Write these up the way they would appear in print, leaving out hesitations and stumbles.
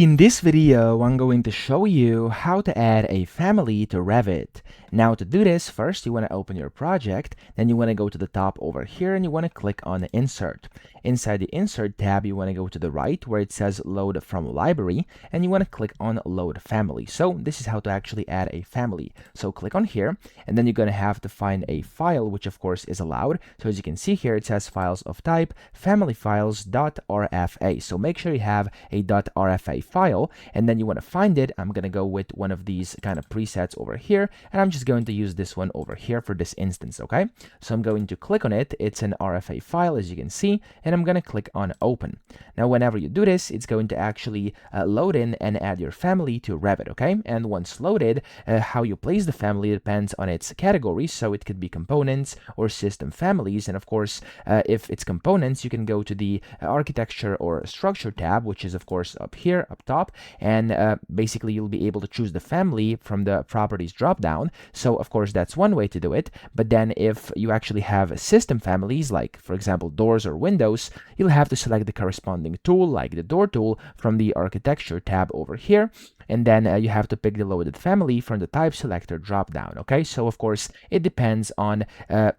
In this video, I'm going to show you how to add a family to Revit. Now to do this, first you want to open your project, then you want to go to the top over here and you want to click on Insert. Inside the Insert tab, you want to go to the right where it says Load from Library and you want to click on Load Family. So this is how to actually add a family. So click on here and then you're going to have to find a file, which of course is allowed. So as you can see here, it says files of type family files.rfa. So make sure you have a .rfa file and then you want to find it. I'm going to go with one of these kind of presets over here and I'm just going to use this one over here for this instance. Okay, so I'm going to click on it. It's an RFA file, as you can see, and I'm going to click on open. Now whenever you do this, it's going to actually load in and add your family to Revit. Okay, and once loaded, how you place the family depends on its category. So it could be components or system families, and of course if it's components, you can go to the architecture or structure tab, which is of course up here up top, and basically you'll be able to choose the family from the properties drop down. So of course that's one way to do it, but then if you actually have system families, like for example doors or windows, you'll have to select the corresponding tool, like the door tool, from the architecture tab over here, and then you have to pick the loaded family from the type selector drop down. Okay, so of course it depends on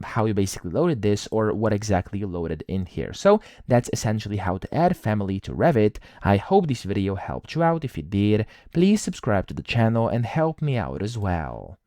how you basically loaded this or what exactly you loaded in here. So that's essentially how to add family to Revit. I hope this video helped you out. If it did, please subscribe to the channel and help me out as well.